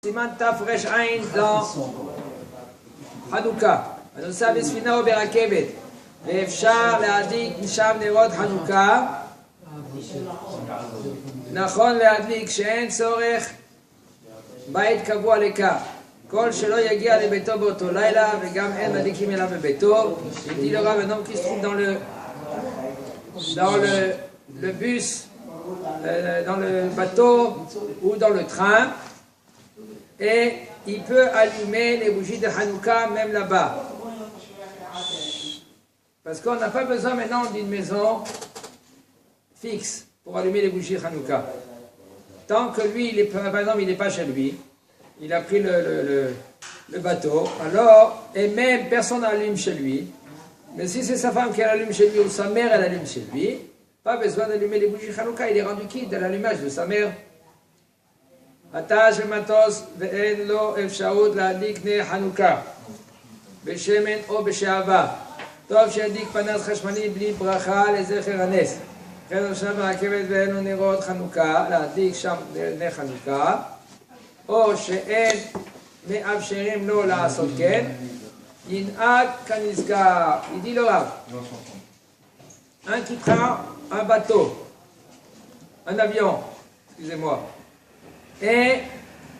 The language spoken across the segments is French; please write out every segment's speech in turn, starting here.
Siman Taf Resh Ain dans Hanouka. הנוסע בספינה או ברכבת, ואפשר להדליק משם נרות חנוכה. נכון להדליק שאין צורך בית קבוע לכך. כל שלא יגיע לביתו באותו לילה, וגם אין מדליקים אליו בביתו. Il dit le Rav, un homme qui se trouve dans le bus, dans le bateau ou dans le train, et il peut allumer les bougies de Hanouka même là-bas. Parce qu'on n'a pas besoin maintenant d'une maison fixe pour allumer les bougies Hanouka. Tant que lui, par exemple, il n'est pas chez lui, il a pris le bateau, alors, et même personne n'allume chez lui, mais si c'est sa femme qui allume chez lui ou sa mère elle allume chez lui, pas besoin d'allumer les bougies Hanouka, il est rendu quitte de l'allumage de sa mère. Attache le matos, ve'en lo efshaout להדליק נר חנוכה בשמן או בשעווה. טוב שידליק פנס חשמלי בלי ברכה לזכר הנס. לכן עכשיו ברכבת ואין לו נרות חנוכה, להדליק שם נר חנוכה, או שאין מאפשרים לו לעשות כן, ינהג כנסגר. Il dit le Rav, un qui prend un bateau, un avion, excusez-moi, et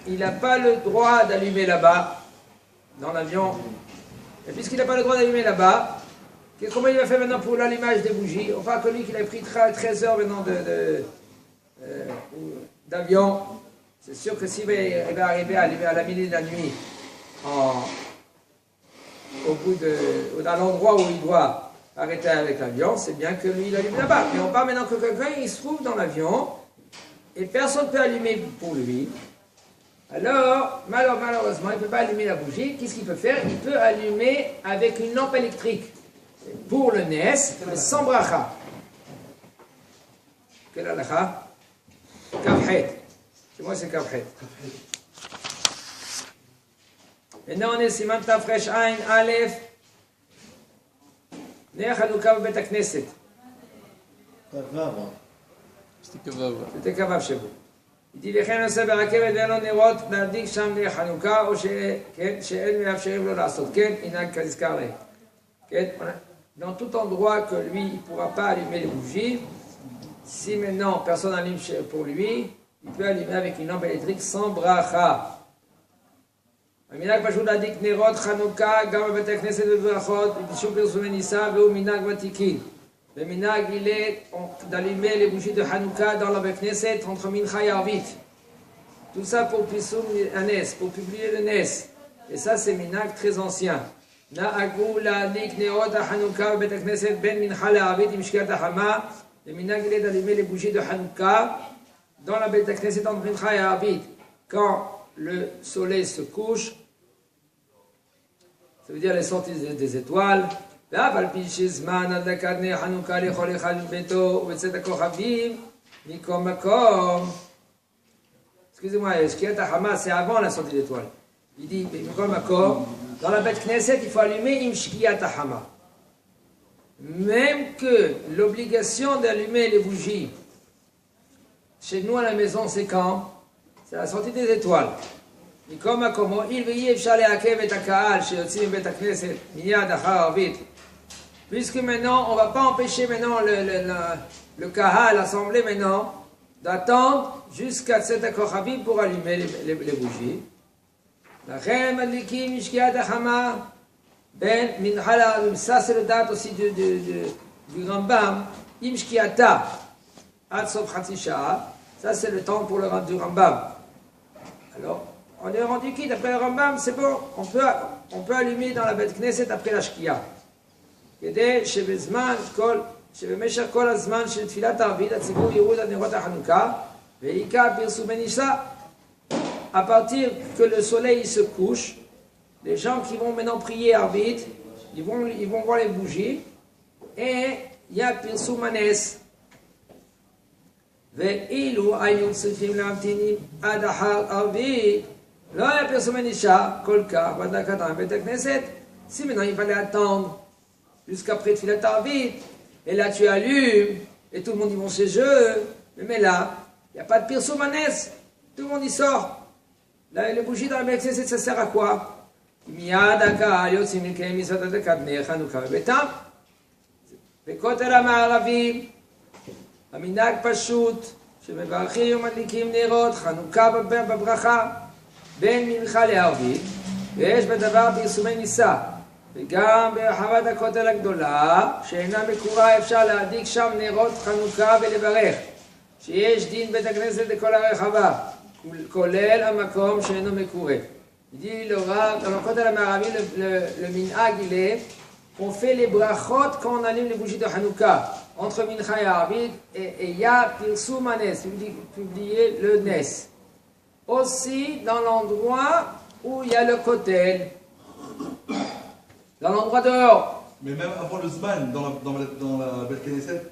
il n'a pas le droit d'allumer là-bas, dans l'avion, et puisqu'il n'a pas le droit d'allumer là-bas, comment il va faire maintenant pour l'allumage des bougies? Enfin, que lui qu'il a pris 13 heures maintenant d'avion, c'est sûr que s'il va arriver à la minute de la nuit, à l'endroit où il doit arrêter avec l'avion, c'est bien que lui il allume là-bas. Mais on parle maintenant que quelqu'un il se trouve dans l'avion, et personne ne peut allumer pour lui. Alors, malheureusement, il ne peut pas allumer la bougie. Qu'est-ce qu'il peut faire? Il peut allumer avec une lampe électrique pour le Nes, mais sans bracha. Quelle halakha? Kafhet. Chez moi, c'est Kafhet. Maintenant, on est Siman Taf Resh Ain Aleph. Ner Hanouka b'Beit HaKnesset. C'était Kavav chez vous. Il dit לכן נוסע ברכבת ואין לו נרות להדליק שם נר חנוכה או שאין מאפשרים לו לעשות כן, ינהג כנזכר להם. כן? Dans tout endroit que lui il ne pourra pas allumer les bougies, si maintenant personne n'allume pour lui, il peut allumer avec une lampe électrique sans bracha. המנהג פשוט להדליק נרות חנוכה גם בבתי הכנסת ובברכות בשום פרסומי ניסה והוא מנהג ותיקין. Le minhag, il est d'allumer les bougies de Hanouka dans la Knesset entre Mincha et Arvit. Tout ça pour Pisum Nes, pour publier le Nes. Et ça, c'est minhag très ancien. Na'agu la'adlik neot Hanouka b'Beit Knesset ben Mincha le'Arvit im shkiat ha'chama. Le minhag, il est d'allumer les bougies de Hanouka dans la Beit Knesset entre Mincha et Arvit. Quand le soleil se couche, ça veut dire les sorties des étoiles. ואף על פי שזמן הדלקת נר חנוכה לכל אחד מביתו ובצאת הכוכבים מכל מקום. Excusez-moi, שקיעת החמה, c'est avant la sortie d'étoiles. Il dit, מכל מקום, dans la Beit Knesset, il faut allumer עם שקיעת החמה. Même que l'obligation d'allumer les bougies, chez nous à la maison, c'est quand? C'est la sortie des étoiles. מכל מקום, הואיל ואי אפשר לעכב את הקהל שיוצאים מבית הכנסת מיד אחר ערבית, puisque maintenant, on ne va pas empêcher maintenant le Kahal, l'assemblée maintenant, d'attendre jusqu'à Tzedek Kochavim pour allumer les bougies. Lachem adlikim mishkiat hachama ben mincha, ça c'est le date aussi du Rambam, imshkiata ad sof chatzi sha'a, ça c'est le temps pour du Rambam. Alors, on est rendu quitte après le Rambam, c'est bon, on peut allumer dans la Beit Knesset après la Shkia. כדי שבמשך כל הזמן של תפילת הערבית הציבור יראו את נרות החנוכה ועיקר פרסומי ניסה. À partir que le soleil se couche, les gens qui vont maintenant prier Arvit, ils vont voir les bougies et il y a פרסום הנס. ואילו היו צריכים להמתין עד אחר ערבית, לא היה פרסומי ניסה כל כך בהדלקתם בבית הכנסת. Si maintenant il fallait attendre jusqu'après Tfilat Arvit, et là tu allumes, et tout le monde y va chez eux, mais là, il n'y a pas de Pirsum Hanes, tout le monde y sort. Là, les bougies dans la Beth Knesset, ça sert à quoi? Miyad הקהל יוצאים לקיים מצוות הדלקת נר חנוכה בביתם. בכותל המערבי, המנהג פשוט, שמברכים ומדליקים נרות חנוכה בברכה בין מנחה לערבית, ויש בדבר פרסומי ניסה. וגם ברחבת הכותל הגדולה, שאינה מקורה, אפשר להדליק שם נרות חנוכה ולברך, שיש דין בית הכנסת לכל הרחבה, כולל המקום שאינו מקורה. Il dit le Rav, dans le Kotel Amaravi, le minhag il est qu'on fait les brachot quand on allume les bougies de Hanouka, entre Mincha et Arvid, et il y a Pirsum Nes, publier le Nes. Aussi dans l'endroit où il y a le Kotel, dans l'endroit dehors. Mais même avant le Zman, dans la Beth Knesset,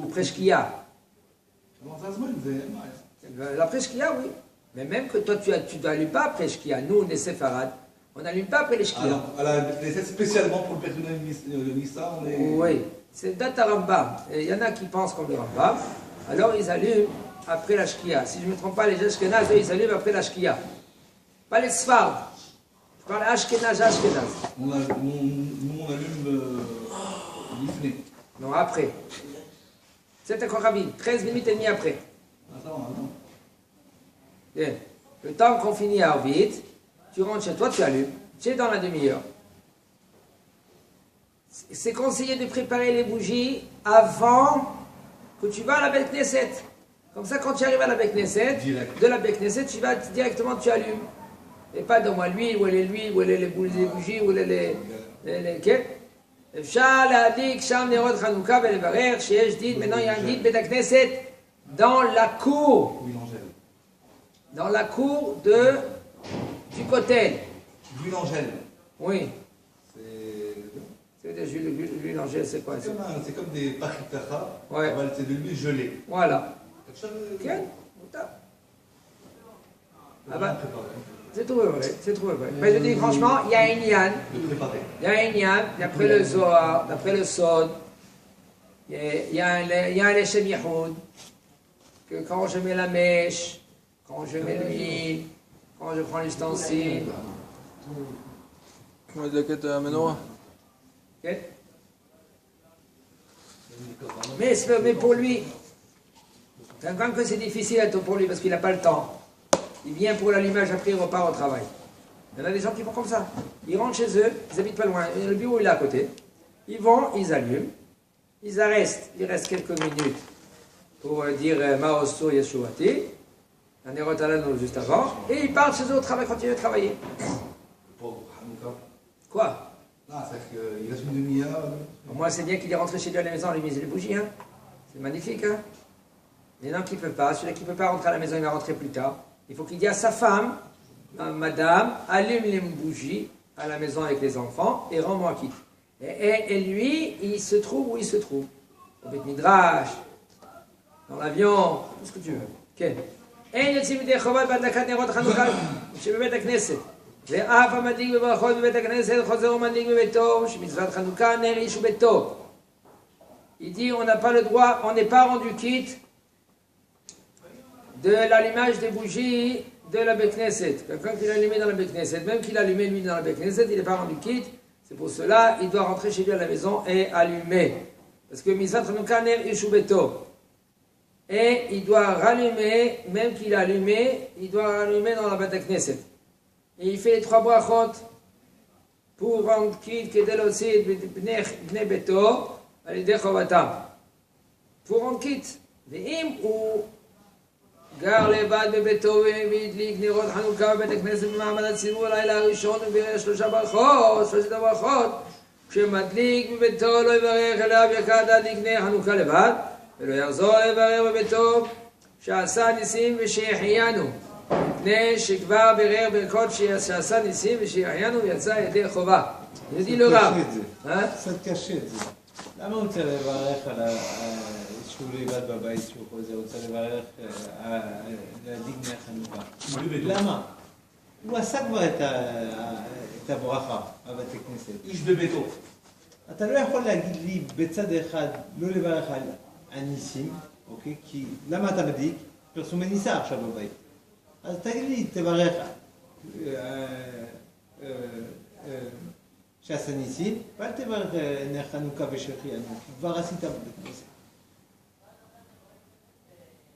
Après Shkia. Avant le Zman, vous avez Après Shkia, oui. Mais même que toi, tu n'allumes pas après Shkia. Nous, on est séfarades. On n'allume pas après les Shkia. Alors, à la Beth Knesset, spécialement pour le personnel Nissa, on est... Oui, c'est date à Rambam. Il y en a qui pensent comme le Rambam. Alors, ils allument après la Shkia. Si je ne me trompe pas, les Ashkenaz, ils allument après la Shkia. Pas les Sfard. Je parle Ashkenaz. Nous, on allume l'Ifné. Non, après. C'est encore rapide. 13 minutes et demie après. Attends. Bien. Le temps qu'on finit à Arvid, tu rentres chez toi, tu allumes. Tu es dans la demi-heure. C'est conseillé de préparer les bougies avant que tu vas à la Beth Knesset. Comme ça, quand tu arrives à la Beth Knesset, de la Beth Knesset, tu vas directement, tu allumes. Et pas de moi l'huile, où elle est l'huile, où elle est les bougies, où elle est les אפשר להדליק שם נרות חנוכה ולברך שיש דין, maintenant il y a un dit בית הכנסת dans la cour. Dans la cour du Kotel. L'huile Angèle. Oui. C'est de l'huile Angèle, c'est quoi? C'est comme des pachitacha, ouais. C'est de l'huile gelée. Voilà. Quel? Ah bah, c'est trop vrai, c'est trop vrai. Mais je dis franchement, il y a un yan. Il y a un yan, d'après le Zohar, d'après le Sod, il y a un Leshem Yehoud, que quand je mets la mèche, quand je mets l'huile, quand je prends l'ustensile. Comment est-ce que tu as menorah? Mais pour lui, quand même que c'est difficile pour lui parce qu'il n'a pas le temps. Il vient pour l'allumage, après il repart au travail. Il y en a des gens qui font comme ça. Ils rentrent chez eux, ils habitent pas loin, le bureau il est à côté. Ils vont, ils allument, il reste quelques minutes pour dire Maosso Yeshuati, un Erotalano juste avant, et ils partent chez eux au travail, continuent de travailler. Pour Hanouka. Quoi? C'est-à-dire qu'il reste une demi-heure. Moi, c'est bien qu'il est rentré chez lui à la maison, allumer les bougies. Hein. C'est magnifique. Hein. Il y en a qui ne peut pas. Celui qui ne peut pas rentrer à la maison, il va rentrer plus tard. Il faut qu'il dise à sa femme, madame, allume les bougies à la maison avec les enfants et rends-moi quitte. Et lui, il se trouve où il se trouve. Au Beth Midrash, dans l'avion, tout ce que tu veux. Ok. אין יוצאים ידי חובת בהדלקת נרות חנוכה שבבית הכנסת. ואף המדליק בברכות בבית הכנסת חוזר ומדליק בביתו, שמצוות חנוכה נר איש וביתו. Il dit on n'a pas le droit, on n'est pas rendu quitte de l'allumage des bougies de la Beth Knesset. Quelqu'un qui l'a allumé dans la Beth Knesset, même qu'il l'a allumé lui dans la Beth Knesset, il n'est pas rendu quitte. C'est pour cela il doit rentrer chez lui à la maison et allumer. Parce que Mitzvat Chanukah ner ish ubeto. Et il doit rallumer, même qu'il a allumé, il doit rallumer dans la Beth Knesset. Et il fait les 3 brachot pour rendre quitte kedel aussi bnei beto al yedei chovatam. Pour rendre quitte. ואם הוא גר לבד בביתו והדליק נרות חנוכה בבית הכנסת במעמד הציבור הלילה הראשון ובירך 3 ברכות, 3 ברכות, כשמדליק בביתו לא יברך אלא ברכת להדליק נר חנוכה לבד, ולא יחזור לברך בביתו שעשה ניסים ושיחיינו, מפני שכבר בירך ברכות שעשה ניסים ושיחיינו ויצא ידי חובה. זה dit le Rav. קצת קשה את זה. למה הוא רוצה לברך על שהוא לבד בבית שהוא חוזר? הוא רוצה לברך להדליק נר חנוכה. למה? הוא עשה כבר את הברכה בבית הכנסת. איש בביתו. אתה לא יכול להגיד לי בצד אחד לא לברך על הניסים, אוקיי? כי למה אתה מדליק? פרסומי ניסה עכשיו בבית. אז תגיד לי, תברך שעשה ניסים, ואל תברך נר חנוכה ושהחיינו, כבר עשית בבית כנסת.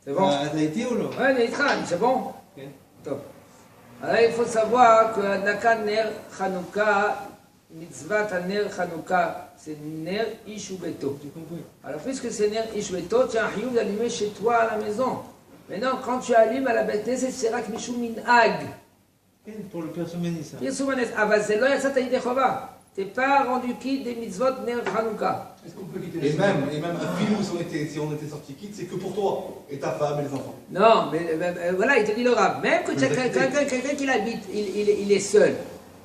C'est bon? אתה איתי או לא? Ouais, on est Itran, c'est bon? כן. Top. Alors il faut savoir que Adlakat Ner Hanouka, mitzvah Ner Hanouka, c'est Ner Ishubeto. J'ai compris. Alors puisque c'est Ner Ishubeto, tu as un chiyuv d'allumer chez toi à la maison. Maintenant, quand tu allumes à la Beth Knesset, c'est Rak Mishum Minhag. כן, pour le personnalisme. Pirsum Anes, אבל זה לא יצאת ידי חובה. t'es pas rendu quitte des mitzvot Ner Hanouka. Est-ce qu'on peut quitter et même un film où si on était sorti quitte, c'est que pour toi et ta femme et les enfants. Non, mais voilà, il te dit le rab. Même que quelqu'un qui l'habite, il est seul.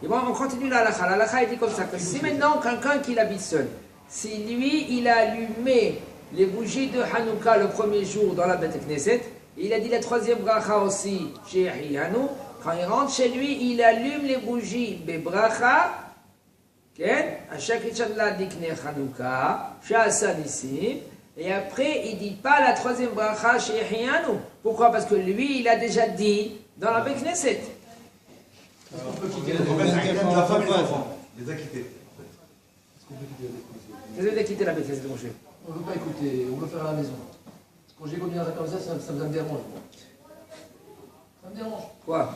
Et bon, on continue la halakha. La halakha, il dit comme ça, que si maintenant quelqu'un qui l'habite seul, si lui, il a allumé les bougies de Hanouka le premier jour dans la Beth Knesset, il a dit la troisième bracha aussi chez Yahiyanou, quand il rentre chez lui, il allume les bougies bebracha, à chaque Inch'Allah dikne Hanouka, Sha'asa Nissim, et après il ne dit pas la troisième bracha chez Yahiyanou. Pourquoi? Parce que lui, il a déjà dit dans la Beth Knesset. Est-ce qu'on peut quitter la femme et les enfants? Les acquitter. Est-ce qu'on peut quitter la Beth Knesset? Qu'est-ce que vous avez quitté la Beth Knesset, mon cher? On ne veut pas écouter, on veut faire à la maison. Quand j'ai connu comme ça me dérange. Ça me dérange. Quoi?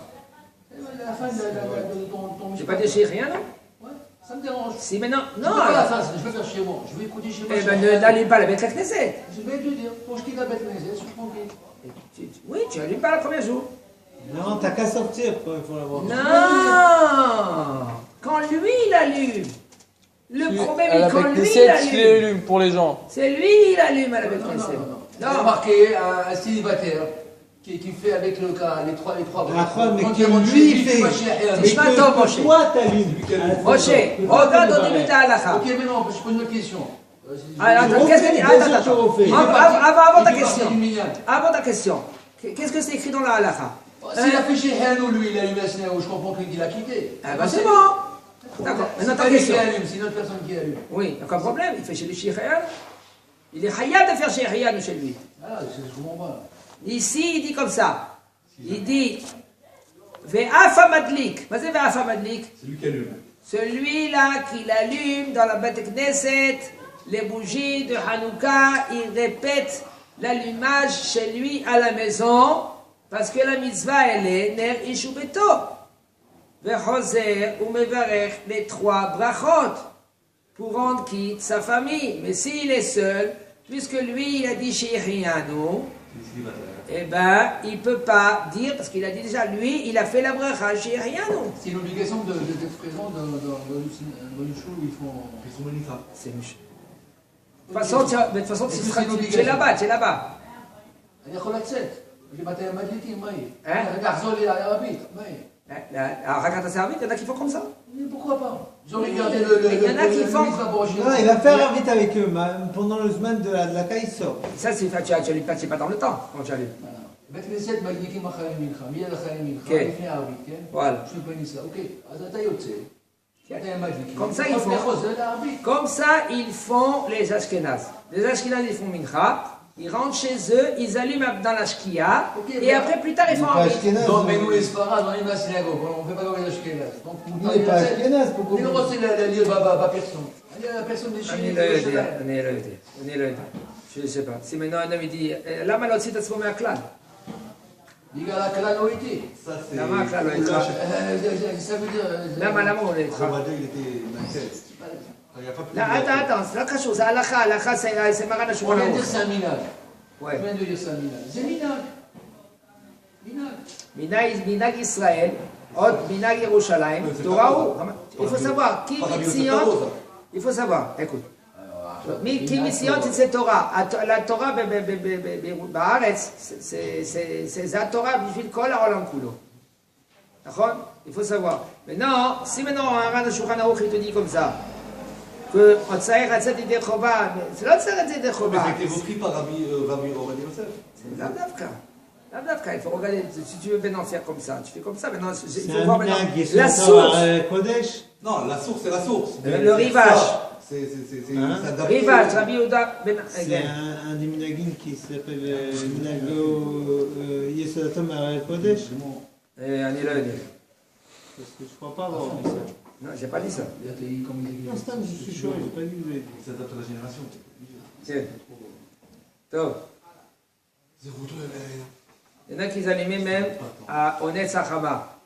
À la fin de ton J'ai pas dit chez Yahiyanou? Ouais, ça me dérange. Si maintenant. Non, Non, à la fin, je vais faire chez moi. Je vais écouter chez moi. eh ben n'allume pas la Beth Knesset. Je vais te dire, quand je quitte la bête, je suis tranquille. Oui, tu allumes pas le premier jour. Non, t'as qu'à sortir quand il faut l'avoir. Non! Quand lui il allume. Le problème à la est quand Beth lui Knesset, il il allume. allume pour les gens. C'est lui il allume à la Beth Non, Knesset. Il y a marqué un célibataire qui fait avec le cas, les trois mais quand que il rentre chez lui lui, fait. il va chez Yahiyanou. Mais je m'attends, Moshe. Toi, t'allumes. Moshe, regarde au début de ta halakha. Ok, mais non, je pose une autre question. Alors, attends, qu'est-ce que tu dis? Avant ta question. Avant ta question. Qu'est-ce que c'est écrit dans la halakha? S'il a fait chez Yahiyanou, lui, il a allumé la Snéo, je comprends qu'il a quitté. Ah ben c'est bon. D'accord. Maintenant ta C'est pas lui question. qui allume, c'est une autre personne qui allume. Oui, aucun problème. Il fait chez lui chez Yahiyanou. Il est hayab de faire chez Yahiyanou chez lui. Ah, je comprends pas. Ici, il dit comme ça. Il dit Ve'afa madlik. Qu'est-ce que c'est Ve'afa madlik? C'est lui qui allume. Celui-là qui allume dans la Beth Knesset les bougies de Hanouka, il répète l'allumage chez lui à la maison parce que la mitzvah elle est ner ishubeto. Ve'choser ou mevarech les trois brachot pour rendre quitte sa famille. Mais s'il est seul, puisque lui il a dit chez Yahiyanou, eh ben, il ne peut pas dire, parce qu'il a dit déjà, lui, il a fait la bracha chez Yahiyanou. C'est une obligation d'être présent dans une show où ils font. Ils sont bénis ça. C'est mieux. De toute façon, Est-ce tu que seras- c'est une tu es obligation? là-bas, tu es là-bas. אני יכול לצאת. יש לי בתי המדליקים, מה יהיה? Hein? רגע, לחזור לי לערבית, מה יהיה? Alors, regarde ta servite, il y en a qui font comme ça. Mais pourquoi pas? J'aurais gardé Il y en a qui font- Non, il va faire vite avec eux. Pendant le semaine de la caille, il sort. Ça, c'est tu allumes pas, c'est pas dans le temps quand tu allumes. בית כנסת מדליקים אחרי מנחה, מיד אחרי מנחה, כן. לפני הערבית, כן? Voilà. שוב בניסה, אוקיי, אז אתה יוצא, אתה מדליקים. Comme ça, אתה ils font. חוזר לערבית. Comme ça, ils font les Ashkénazes. Les Ashkénazes, ils font mincha. Ils rentrent chez eux, ils allument dans la shkia. Ok, Et mais- après, plus tard, ils font pas un rite. Ashkénaze. Non, mais nous les Sfarades, on est la synagogue, on ne fait pas comme les Ashkénazes. Donc, Il n'est pas Ashkénaze, pourquoi אני לא רוצה להעליל בפרסום. אני הפרסום אני שלי, לא יודע, אני לא יודע. Je sais pas. Si maintenant un homme il dit, למה להוציא את עצמו מהכלל? בגלל הכלל לא איתי. Ça, c'est. למה הכלל לא איתך? Ça veut dire... למה הוא לא איתך? Ravada, il était Manchester. Il n'y a pas plus לא, attends, זה לא קשור, זה הלכה, הלכה זה מרן On השולחן vient de dire ערוך. c'est un minag. Ouais. On vient de dire c'est un minag. C'est minag. Minag. מנהג ישראל, עוד מנהג ירושלים, תורה הוא. Il faut savoir, qui Mitzion, il faut savoir, écoute. qui Mitzion c'est Torah. La Torah בארץ, c'est la Torah בשביל כל העולם כולו. נכון? Il faut savoir. Maintenant, si maintenant un השולחן ערוך il te dit comme ça, qu'on צריך לצאת ידי חובה, זה לא צריך לצאת ידי Mais חובה. ça a été repris par Rabbi Ovadia Yosef. לאו דווקא. לאו דווקא, il faut regarder, si tu veux maintenant faire comme ça, tu fais comme ça, maintenant, il C'est faut un voir maintenant minag, la source, Non, la source, c'est la source. le rivage. Hein? s'adapter. Rivash, Rabbi Yehuda ben C'est Again. un des minagim qui s'appelle Minago Yesodatom Arel Kodesh. אני לא יודע. Parce que je crois pas avoir vu ça. Non, j'ai pas dit ça. Non, Stam, je suis chaud, j'ai pas dit que vous avez dit. Il s'adapte à la génération. כן. טוב. Il y en a qui allumaient même au Netzachama.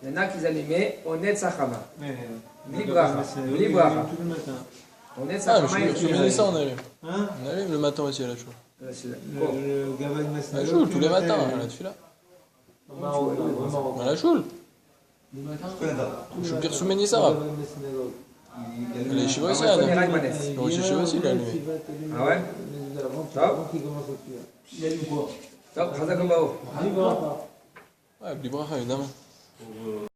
Il y en a qui allumaient au Netzachama. Bli bracha. Bli bracha. Tout le matin. Au Ah, mais Netzachama, je me ça, on allume. Hein? On allume le matin aussi à la choule. Le Gavag À Masnadot. la choule, tous les matins, là, dessus là. À la choule. Je veux dire, Soumeni Sarah. Les Shiva aussi, Ah, là. ouais, Rachmanes. Le Rosh Shiva aussi, il a allumé. Ah ouais? Top. Il allume quoi? טוב, חזק ובאור. Bli bracha. Ouais, Bli Bracha, évidemment.